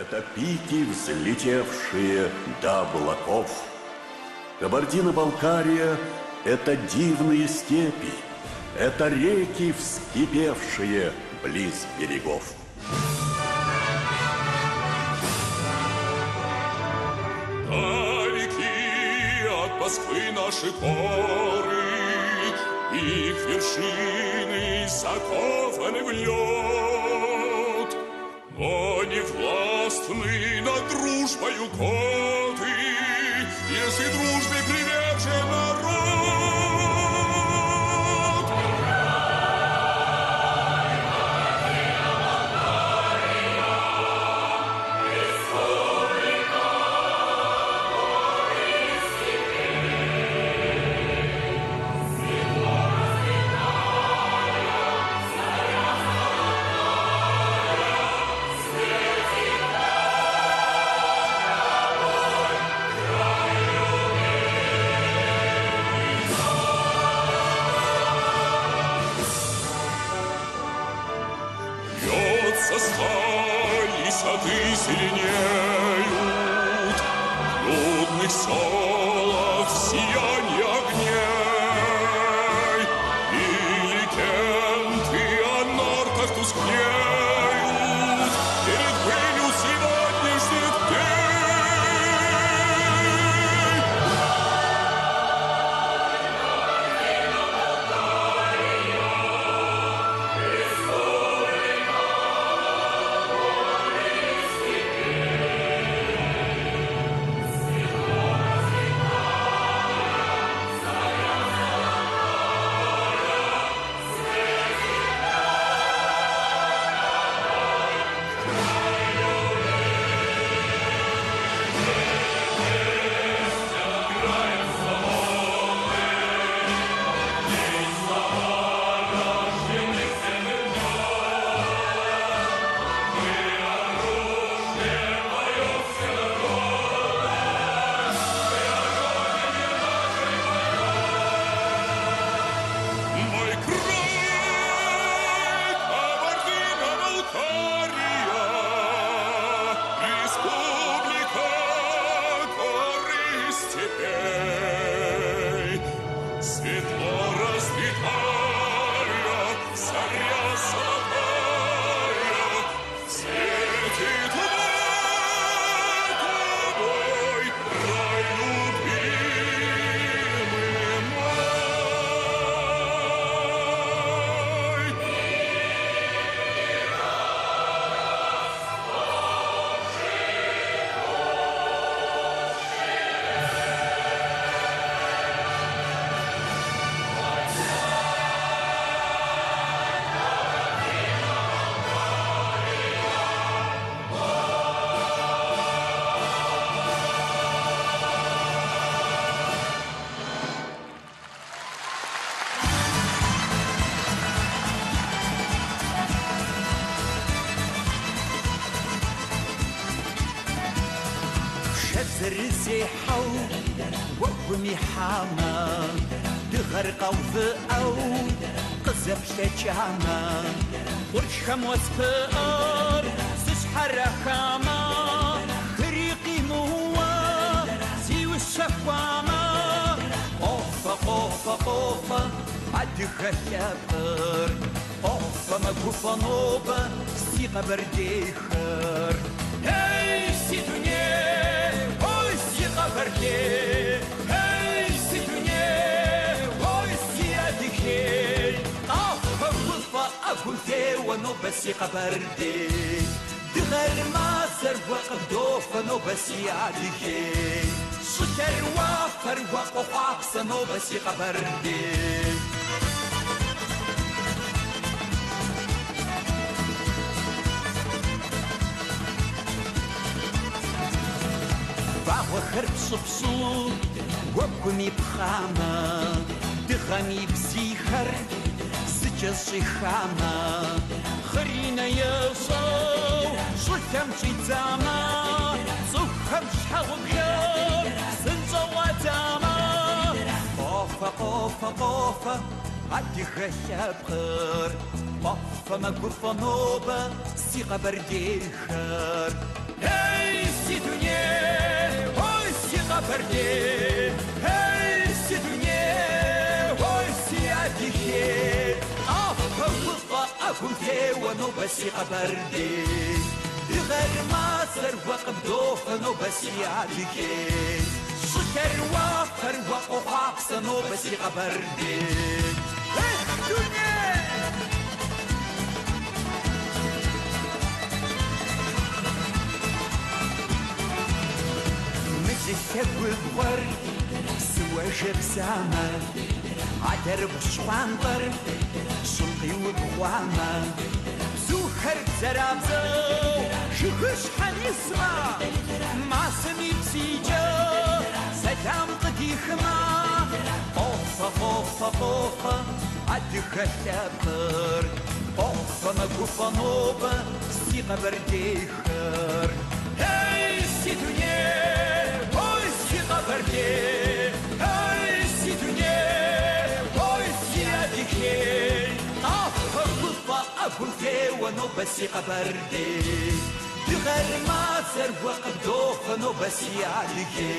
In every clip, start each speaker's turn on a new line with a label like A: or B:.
A: Это пики, взлетевшие до облаков. Кабардино-Балкария – это дивные степи, это реки, вскипевшие близ берегов.
B: Далеки от Москвы наши горы, их вершины закованы в лед, но не властны над дружбою годы, если дружбе привержен народ. Состались, сады зеленеют, в людных селах сияние огней, и легенды о нарках тускнеют перед пылью сегодняшних дней.
C: زرزيحو وقمي حاما دغرقا وفقو قزب شتشاما ورشخم وسفقر سسحر خاما خريقي موا زيو الشفاما قوفا قوفا قوفا عدخ شابر قوفا مقوفا نوبا سيقا برديخر هاي سيدونيه Эй, сидуне, ой, сиадихель, Афа, вуфа, агуфева, но баси кабарде, Дгар мазар, вакдофа, но баси адихель, Шутарва, фарва, кохакса, но баси кабарде. وخرب صبصو وقمي بخامة دغمي بزيخر سجصي خامة خرينا يصو شلتم شيتاما صوخم شحوكم سنزو وتاما قوفا قوفا قوفا عدي خشاب خير قوفا ما قوفا نوبة سيغة بردي الخير Hey Sidunye, hoy si Gabarde, hey Sidunye, hoy si Adihe, Afka أكنت ونبسي قبردي غير ما سر وقبدوف نبسي عليك شكر وفر وقفاقس نبسي قبردي الدنيا مزيك والورد سوى جبسامة عدرب شوانطر شلقي وبوامة زوخر بزرابزو شخش حنسمع مع سمي بسيجا سدام قديخما قوفة قوفة قوفة عدك التابر قوفة مقوفة نوبة سيغة برديخر هاي سيدونيه هاي سيغة برديه هاي سيدونيه أكنت ونبسي قبردي غير ما سر وقبدوف نبسي عليك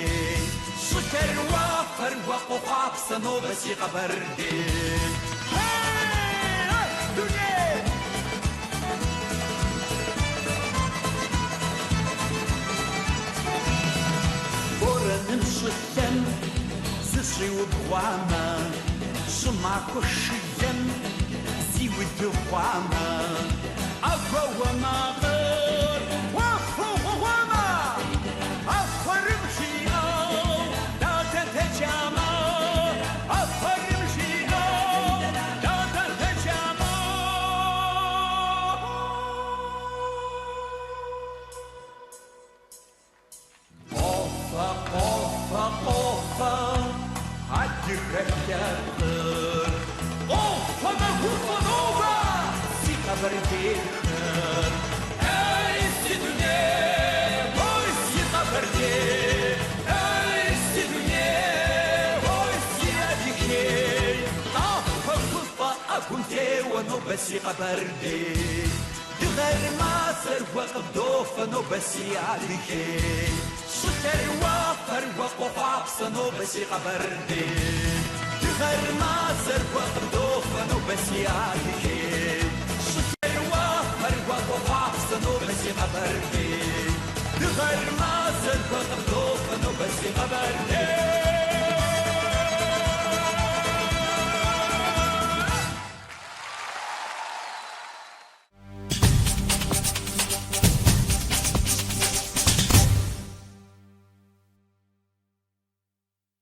C: شكر وفر وقفاقس نبسي قبردي بورا نمشي الدم زشي وبوامة شمع كشيم والدوامة أقوى وما غير وفوق وما أفر مشيئة لا تتجامع أفر مشيئة لا تتجامع قوفة قوفة قوفة عدك الدخل قوفة مهوفة برديخر اي سيدونيه هوي سي قبرديه اي سيدونيه هوي سي اديكي طافة فضة أكنت ونبسي قبرديه غير ما سر وقبدوف نبسي عليكي شكر وفر وقفاقس نبسي قبرديه غير ما سر وقبدوف نبسي عليكي نبسي قبردي غير ما سر وقبدوف نبسي قبردي